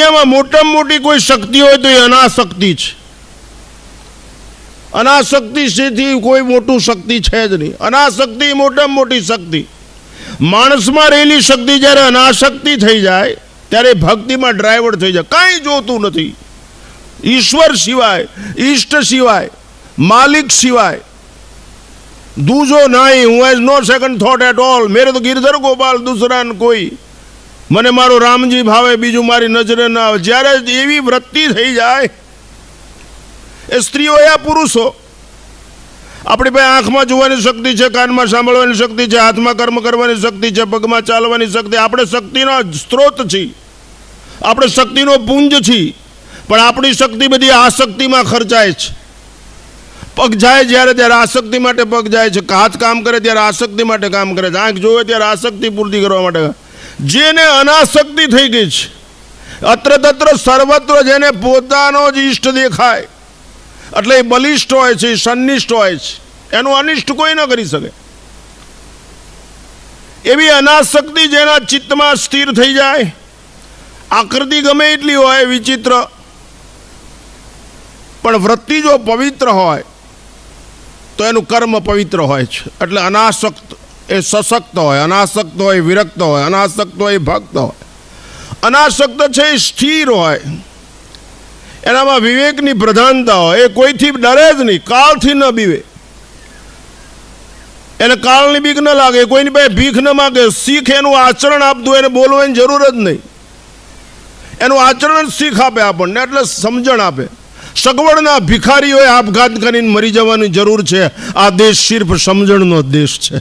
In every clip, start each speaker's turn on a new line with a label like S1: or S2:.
S1: દુનિયામાં મોટામાં મોટી કોઈ શક્તિ હોય તો એ અનાશક્તિ છે. અનાશક્તિ જેથી કોઈ મોટું શક્તિ છે જ નહીં. અનાશક્તિ મોટામાં મોટી શક્તિ. માણસમાં રહેલી શક્તિ જ્યારે અનાશક્તિ થઈ જાય ત્યારે ભક્તિમાં ડ્રાઈવર થઈ જાય. કાંઈ જોતું નથી. ઈશ્વર સિવાય, ઈષ્ટ સિવાય, માલિક સિવાય दूजो नहीं. हूँ as no second thought at all. मेरे तो गिरधर गोपाल दूसरा न कोई. મને મારો રામજી ભાવે, બીજું મારી નજરે ના આવે. જ્યારે એવી વૃત્તિ થઈ જાય, એ સ્ત્રીઓ યા પુરુષો, આપણી પાસે આંખમાં જોવાની શક્તિ છે, કાનમાં સાંભળવાની શક્તિ છે, હાથમાં કર્મ કરવાની શક્તિ છે, પગમાં ચાલવાની શક્તિ. આપણે શક્તિનો સ્ત્રોત છીએ, આપણે શક્તિનો પુંજ છીએ, પણ આપણી શક્તિ બધી આસક્તિમાં ખર્ચાય છે. પગ જાય જ્યારે ત્યારે આસક્તિ માટે પગ જાય છે, હાથ કામ કરે ત્યારે આસક્તિ માટે કામ કરે છે, આંખ જોવે ત્યારે આસક્તિ પૂર્તિ કરવા માટે. જેને અનાસક્તિ થઈ ગઈ છે, અત્ર તત્ર સર્વત્ર જેને પોતાનો જ ઈષ્ટ દેખાય, એટલે એ બલિષ્ઠ હોય છે, સન્નિષ્ઠ હોય છે, એનું અનિષ્ટ કોઈ ન કરી શકે. એવી અનાસક્તિ જેના ચિત્તમાં સ્થિર થઈ જાય, આકૃતિ ગમે એટલી હોય વિચિત્ર, પણ વૃત્તિ જો પવિત્ર હોય તો એનું કર્મ પવિત્ર હોય છે. એટલે અનાસક્ત એ સશક્ત હોય, અનાસક્ત હોય વિરક્ત હોય, અનાસક્ત હોય ભક્ત હોય. અનાસક્ત છે એ સ્થિર હોય, એનામાં વિવેકની પ્રધાનતા હોય, એ કોઈથી ડરે જ નહીં, કાળથી ન બીવે, એને કાળની બીક ન લાગે, કોઈની પાસે ભીખ ન માગે. શીખ એનું આચરણ આપતું, એને બોલવાની જરૂર જ નહીં, એનું આચરણ શીખ આપે આપણને, એટલે સમજણ આપે. સગવડના ભિખારીઓએ આપઘાત કરીને મરી જવાની જરૂર છે. આ દેશ સિર્ફ સમજણનો દેશ છે.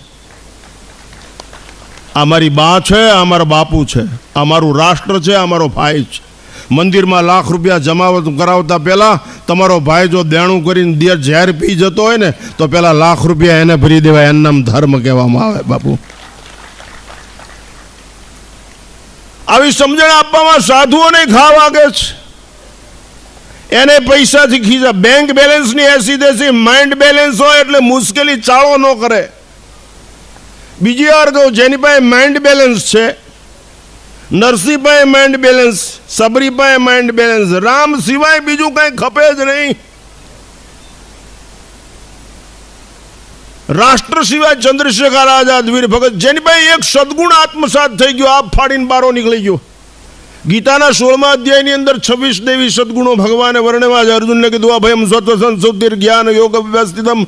S1: આ મારી બા છે, આ મારા બાપુ છે, આ મારું રાષ્ટ્ર છે, આ મારો ભાઈ છે. મંદિરમાં લાખ રૂપિયા જમાવટ કરાવતા પહેલાં તમારો ભાઈ જો દેણું કરીને ઝેર પી જતો હોય ને તો પહેલાં લાખ રૂપિયા એને ભરી દેવાય. એનું નામ ધર્મ કહેવામાં આવે. બાપુ, આવી સમજણ આપવામાં સાધુઓને ઘા વાગે છે. એને પૈસાથી ખીચા. બેંક બેલેન્સની એસી દેસી માઇન્ડ બેલેન્સ હોય એટલે મુશ્કેલી ચાળો ન કરે. બીજી વાર કહું, જેની પાસે માઇન્ડ બેલેન્સ છે, નરસિંહ પાસે માઇન્ડ બેલેન્સ, સબરી પાસે માઇન્ડ બેલેન્સ, રામ સિવાય બીજું કંઈ ખપે જ નહીં. રાષ્ટ્ર સિવાય ચંદ્રશેખર આઝાદ, વીર ભગત, જેની પાસે એક સદગુણ આત્મસાત થઈ ગયો, આપ ફાડીને બારો નીકળી ગયો. ગીતાના 16મા અધ્યાયની અંદર 26 દેવી સદગુણો ભગવાને વર્ણવ્યા છે. અર્જુનને કીધું અભયમ સત્વ સંસુદ્ધિર જ્ઞાન યોગ વ્યવસ્થિતમ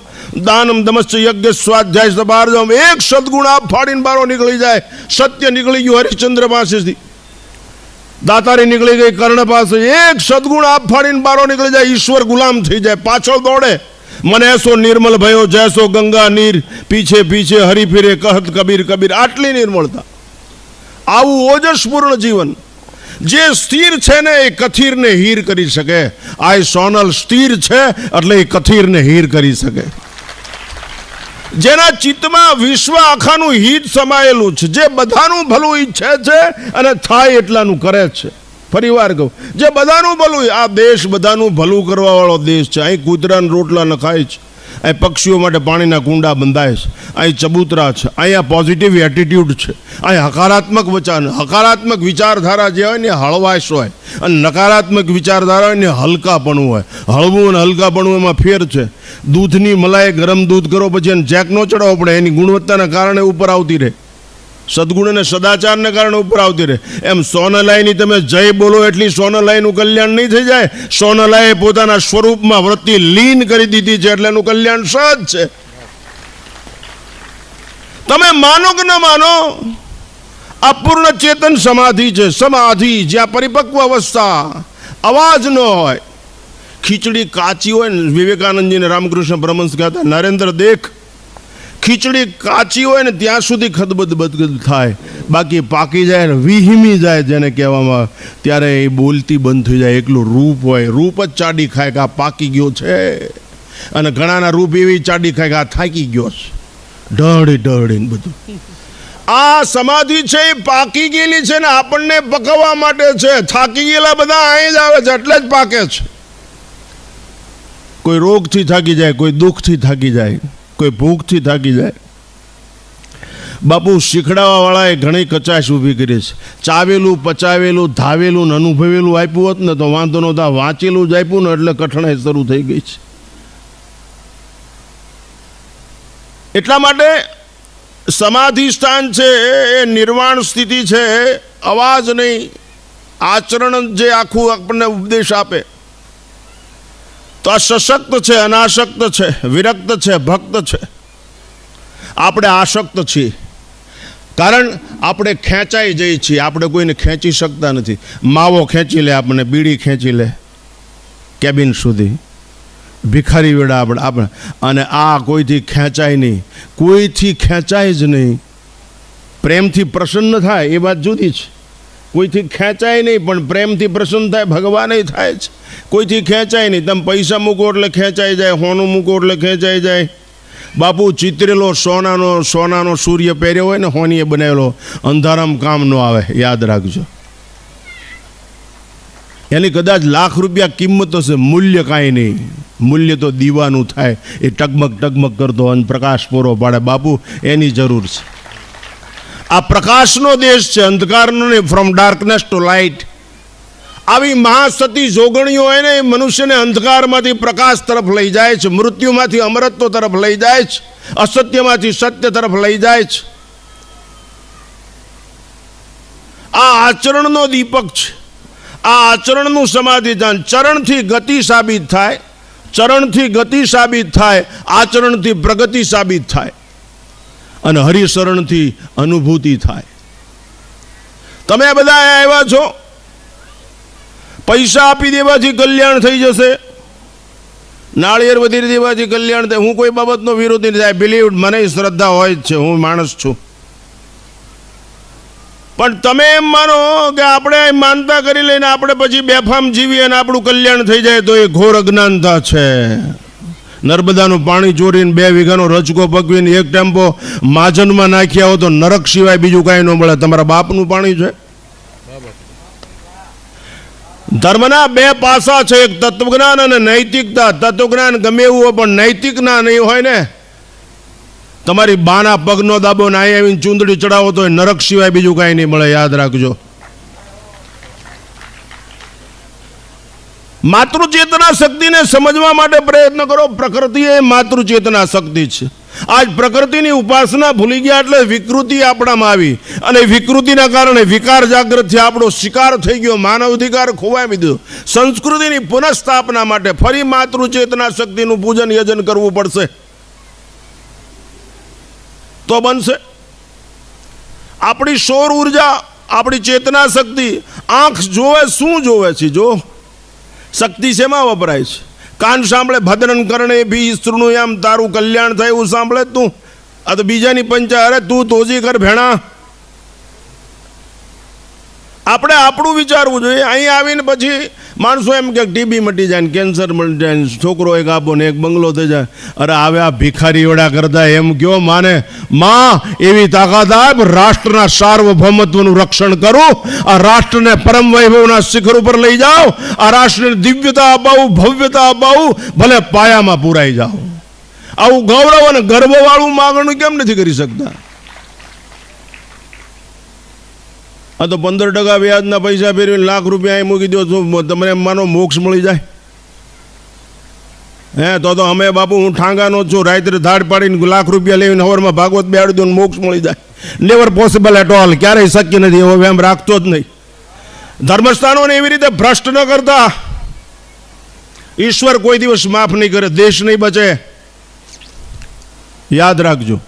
S1: દાનમ દમશ્ચ યજ્ઞ સ્વાધ્યાય સબાર્જમ. એક સદગુણ આપ ફાડીને બારો નીકળી જાય. સત્ય નીકળી ગયું હરિશ્ચંદ્ર પાસેથી, દાતારી નીકળી ગઈ કર્ણ પાસે. એક સદગુણ આપ ફાડીને બારો નીકળી જાય, ઈશ્વર ગુલામ થઈ જાય, પાછળ દોડે. મને એસો નિર્મલ ભયો જૈસો ગંગા નીર, પીછે પીછે હરી ફિરે કહત કબીર કબીર. આટલી નિર્મળતા, આવું ઓજસપૂર્ણ જીવન. જે સ્થિર છે ને એ કથિરને હીર કરી શકે. આ સોનલ સ્થિર છે એટલે એ કથિરને હીર કરી શકે. જેના ચિત્તમાં વિશ્વ આખાનું હિત સમાયેલું છે, જે બધાનું ભલું ઈચ્છે છે અને થાય એટલાનું કરે છે. ફરી વાર કહું, જે બધાનું ભલું, આ દેશ બધાનું ભલું કરવા વાળો દેશ છે. અહીં કૂતરાના રોટલા નખાય છે, અહીં પક્ષીઓ માટે પાણીના કુંડા બંધાય છે, અહીં ચબૂતરા છે, અહીંયા પોઝિટિવ એટીટ્યુડ છે, અહીં હકારાત્મક વચન, હકારાત્મક વિચારધારા જે હોય ને હળવાશ હોય, અને નકારાત્મક વિચારધારા હોય ને હલકાપણું હોય. હળવું અને હલકાપણું એમાં ફેર છે. દૂધની મલાઈ ગરમ દૂધ કરો પછી એને ચેક ન ચડાવવો પડે, એની ગુણવત્તાના કારણે ઉપર આવતી રહે, સદગુણ અને સદાચારને કારણે ઉપર આવતી રહે. એમ સોનલાઈની તમે જય બોલો એટલી સોનલાઈનું કલ્યાણ નહીં થઈ જાય. સોનલાઈએ પોતાના સ્વરૂપમાં વૃત્તિ લીન કરી દીધી છે એટલે એનું કલ્યાણ સહજ છે. તમે માનો કે ન માનો, અપૂર્ણ ચેતન સમાધિ છે. સમાધિ જ્યાં પરિપક્વ અવસ્થા, અવાજ ન હોય. ખીચડી કાચી હોય ને, વિવેકાનંદજીને રામકૃષ્ણ પરમહંસ કહેતા, નરેન્દ્ર દેખ, ખીચડી કાચી હોય ને ત્યાં સુધી ખદબદ થાય, બાકી પાકી જાય ને વિહીમી જાય જેને કહેવામાં આવે, ત્યારે એ બોલતી બંધ થઈ જાય. એકલું રૂપ હોય, રૂપ જ ચાડી ખાય કે આ પાકી ગયો છે. અને ઘણાના રૂપ એવી ચાડી ખાય કે આ થાકી ગયો છે, ઢળીને બધું. આ સમાધિ છે એ પાકી ગયેલી છે ને આપણને પકવવા માટે છે. થાકી ગયેલા બધા અહીં જ આવે છે એટલે જ પાકે છે. કોઈ રોગથી થાકી જાય, કોઈ દુઃખથી થાકી જાય, કોઈ ભૂખથી થાકી જાય. બાપુ શીખડાવાવાળાએ ઘણી કચાશ ઊભી કરી છે. ચાવેલું પચાવેલું ધાવેલું ને અનુભવેલું આપ્યું હોત ને તો વાંધો નહોતા. વાંચેલું જ આપ્યું ને એટલે કઠણાઈ શરૂ થઈ ગઈ છે. એટલા માટે સમાધિ સ્થાન છે એ નિર્વાણ સ્થિતિ છે. અવાજ નહીં, આચરણ જે આખું આપણને ઉપદેશ આપે. તો આ સશક્ત છે, અનાસક્ત છે, વિરક્ત છે, ભક્ત છે. આપણે આસક્ત છીએ, કારણ આપણે ખેંચાઈ જઈએ છીએ. આપણે કોઈને ખેંચી શકતા નથી. માવો ખેંચી લે, આપણને બીડી ખેંચી લે કેબિન સુધી, ભિખારી વેળા આપણે. અને આ કોઈથી ખેંચાય નહીં, કોઈથી ખેંચાય જ નહીં. પ્રેમથી પ્રસન્ન થાય એ વાત જુદી છે. કોઈથી ખેંચાય નહીં પણ પ્રેમથી પ્રસન્ન થાય, ભગવાન થાય છે. કોઈથી ખેંચાય નહીં. તમે પૈસા મૂકો એટલે ખેંચાઈ જાય, હોનું મૂકો એટલે ખેંચાઈ જાય. બાપુ ચિતરેલો સોનાનો સૂર્ય પહેર્યો હોય ને, હોનીએ બનાવેલો, અંધારામાં કામ ન આવે, યાદ રાખજો. એની કદાચ લાખ રૂપિયા કિંમત હશે, મૂલ્ય કાંઈ નહીં. મૂલ્ય તો દીવાનું થાય, એ ટગમગ કરતો અને પ્રકાશ પૂરો પાડે. બાપુ એની જરૂર છે. આ પ્રકાશનો દેશ છે, અંધકારનો નહીં. From darkness to light. આવી મહાસતી જોગણીઓ હોય ને, એ મનુષ્યને અંધકારમાંથી પ્રકાશ તરફ લઈ જાય છે, મૃત્યુમાંથી અમરત્વ તરફ લઈ જાય છે, અસત્યમાંથી સત્ય તરફ લઈ જાય છે. આ આચરણનો દીપક છે. આ આચરણનું સમાધિધાન. ચરણથી ગતિ સાબિત થાય, ચરણથી ગતિ સાબિત થાય, આચરણથી પ્રગતિ સાબિત થાય, અને હરિશરણથી અનુભૂતિ થાય. તમે બધા આવ્યા છો, પૈસા આપી દેવાથી કલ્યાણ થઈ જશે, નાળિયેર વધારી દેવાથી કલ્યાણ થાય. હું કોઈ બાબતનો વિરોધી નથી. આઈ બિલીવ, મને શ્રદ્ધા હોય જ છે, હું માણસ છું. પણ તમે એમ માનો કે આપણે માનતા કરી લઈને આપણે પછી બેફામ જીવીએ અને આપણું કલ્યાણ થઈ જાય, તો એ ઘોર અજ્ઞાનતા છે. નર્મદાનું પાણી ચોરીને 2 વીઘાનો રચકો પકવીને એક ટેમ્પો માજનમાં નાખ્યા હો તો નરક સિવાય બીજું કાંઈ ન મળે. તમારા બાપનું પાણી છે. ધર્મના 2 પાસા છે, એક તત્વજ્ઞાન અને નૈતિકતા. તત્વજ્ઞાન ગમે એવું હોય પણ નૈતિક ના નહીં હોય ને, તમારી બાના પગનો દાબો ને અહીં આવીને ચૂંદડી ચડાવો તો નરક સિવાય બીજું કાંઈ નહીં મળે. યાદ રાખજો. માતૃચેતના શક્તિને સમજવા માટે પ્રયત્ન કરો. પ્રકૃતિ એ માતૃચેતના શક્તિ છે. આજ પ્રકૃતિની ઉપાસના ભૂલી ગયા એટલે વિકૃતિ આપણામાં આવી, અને વિકૃતિના કારણે વિકાર જાગૃત થયા, આપણો શિકાર થઈ ગયો, માનવ અધિકાર ખોવાઈ દીધો. સંસ્કૃતિની પુનઃસ્થાપના માટે ફરી માતૃચેતના શક્તિનું પૂજન યજન કરવું પડશે, તો બનશે. આપણી સૌર ઉર્જા, આપણી ચેતના શક્તિ. આંખ જોવે શું જોવે છે? જો શક્તિ શેમાં વપરાય છે? કાન સાંભળે, ભદ્રન કરણે ભી સ્ત્રુનું એમ તારું કલ્યાણ થાય એવું સાંભળે તું? આ તો બીજાની પંચા. અરે તું તોજી કર ભેણા. આપણે આપણું વિચારવું જોઈએ. અહીં આવીને પછી માણસો એમ કે ટીબી મટી જાય, કેન્સર મટી જાય, છોકરો એક આપો ને એક બંગલો થઈ જાય. અરે આવે આ ભિખારી વડા કરતા એમ કયો માને, માં એવી તાકાત આપ, રાષ્ટ્રના સાર્વભૌમત્વનું રક્ષણ કરું, આ રાષ્ટ્રને પરમ વૈભવના શિખર ઉપર લઈ જાઓ, આ રાષ્ટ્રને દિવ્યતા અપાવું, ભવ્યતા અપાવું, ભલે પાયામાં પુરાઈ જાઓ. આવું ગૌરવ અને ગર્વવાળું માગણું કેમ નથી કરી શકતા? આ તો 15% વ્યાજના પૈસા ફેરવીને લાખ રૂપિયા અહીં મૂકી દો, તમને એમ માનો મોક્ષ મળી જાય? હે તો અમે બાપુ, હું ઠાંગાનો છું, રાત્રે ધાડ પાડીને લાખ રૂપિયા લઈને હવારમાં ભાગવત બેહાડી દો, મોક્ષ મળી જાય. Never possible at all. ક્યારેય શક્ય નથી. એવો એમ રાખતો જ નહીં. ધર્મસ્થાનોને એવી રીતે ભ્રષ્ટ ન કરતા. ઈશ્વર કોઈ દિવસ માફ નહીં કરે, દેશ નહીં બચે. યાદ રાખજો.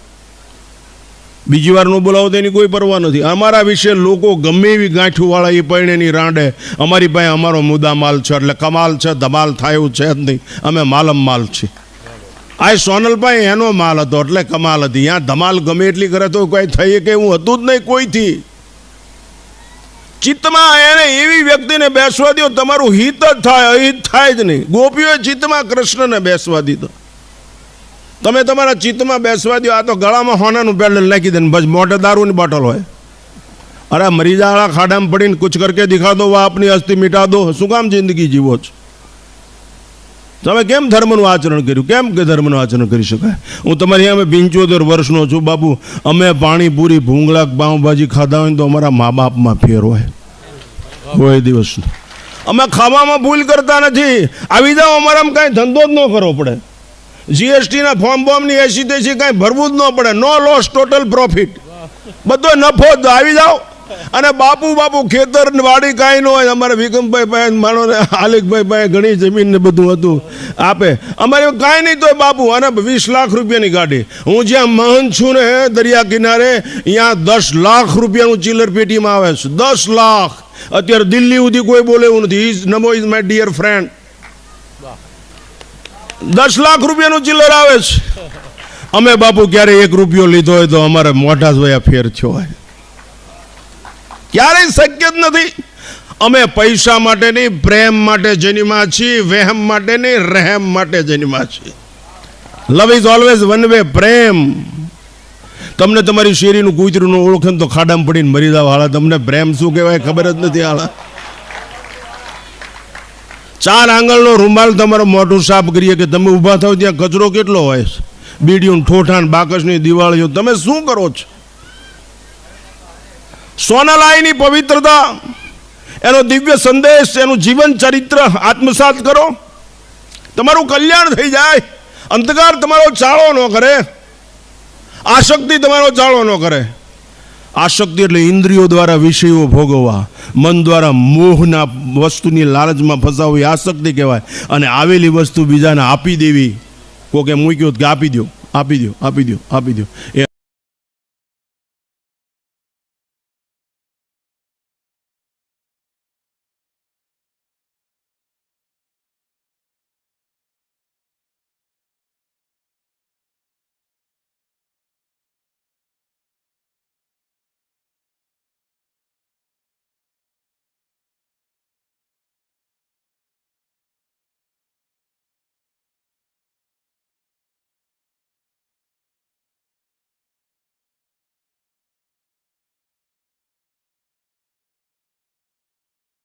S1: બીજી વાર નું બોલાવો તેની કોઈ પરવા નથી. અમારા વિશે લોકો ગમે એવી ગાંઠુવાળા એ પૈણેની રાંડે, અમારી પાસે અમારો મુદ્દા માલ છે, એટલે કમાલ છે, ધમાલ થાય એવું છે જ નહીં. અમે માલમ માલ છીએ. આ સોનલભાઈ એનો માલ હતો એટલે કમાલ હતી. ત્યાં ધમાલ ગમે એટલી કરે તો કોઈ થઈ કે એવું હતું જ નહીં કોઈથી. ચિત્તમાં એને એવી વ્યક્તિને બેસવા દો તમારું હિત જ થાય, અહિત થાય જ નહીં. ગોપીઓએ ચિત્તમાં કૃષ્ણને બેસવા દીધો. તમે તમારા ચિત્તમાં બેસવા દો. આ તો ગળામાં હોનાનું પેડલ નાખી દે ને બસ મોઢે દારૂની બોટલ હોય. અરે મરીજાવાળા ખાડામાં પડીને કુછ કરકે દિખા દો, વા આપની અસ્થિ મિટા દો. શું કામ જિંદગી જીવો છો? તમે કેમ ધર્મનું આચરણ કર્યું? કેમ કે ધર્મનું આચરણ કરી શકાય? હું તમારી સામે 75 વર્ષનો છું બાપુ. અમે પાણીપુરી, ભૂંગળા, પાઉંભાજી ખાધા હોય ને તો અમારા મા બાપમાં ફેર હોય કોઈ દિવસ. અમે ખાવામાં ભૂલ કરતા નથી. આવી જાઓ, અમારામાં કાંઈ ધંધો જ ન કરવો પડે. જીએસટીના ફોર્મની એસી તેસી કાંઈ ભરવું જ ન પડે. નો લોસ, ટોટલ પ્રોફિટ, બધો નફો જ. આવી જાઓ. અને બાપુ ખેતર વાડી કાંઈ ન હોય. અમારે વિક્રમભાઈ પાસે માનો ને આલિકભાઈ પાસે ઘણી જમીન ને બધું હતું, આપે. અમારે કાંઈ નહીં તો બાપુ. અને 20 લાખ રૂપિયાની ગાડી. હું જ્યાં મહંત છું ને દરિયા કિનારે, અહીંયા 10 લાખ રૂપિયાનું ચિલ્લર પેટીમાં આવે છે. 10 લાખ. અત્યારે દિલ્હી સુધી કોઈ બોલે એવું નથી. Namo is my dear friend. 10 lakh રૂપિયાનું ચિલ્લર આવે છે. અમે બાપુ ક્યારે 1 રૂપિયો લીધો હોય તો અમારે મોઢા જોયા ફેર થયો હોય? ક્યારેય શક્ય જ નથી. અમે પૈસા માટે નહીં, પ્રેમ માટે જન્મ્યા છીએ. વહેમ માટે નહીં, રહેમ માટે જન્મ્યા છીએ. Love is always one way. પ્રેમ. તમને તમારી શેરીનું કૂતરું ઓળખે તો ખાડામાં પડીને મરી જાવ. હાલા તમને પ્રેમ શું કહેવાય ખબર જ નથી. હાલા 4 આંગળનો રૂમાલ તમારો મોઢું સાફ કરીએ કે તમે ઊભા થાવ ત્યાં કચરો કેટલો હોય? બીડીયું, ઠોઠાન, બાકસની દિવાળીઓ. તમે શું કરો છો? સોનાલાયની પવિત્રતા, એનો દિવ્ય સંદેશ, એનું જીવન ચરિત્ર આત્મસાત કરો. તમારું કલ્યાણ થઈ જાય. અંધકાર તમારો ચાળો ન કરે. આસક્તિ તમારો ચાળો ન કરે. આસક્તિ એટલે ઇન્દ્રિયો દ્વારા વિષયો ભોગવવા, મન દ્વારા મોહના વસ્તુની લાલચમાં ફસાવવી આસક્તિ કહેવાય. અને આવેલી વસ્તુ બીજાને આપી દેવી. કોકે મૂક્યો કે આપી દો, આપી દો, આપી દો, આપી દો. એ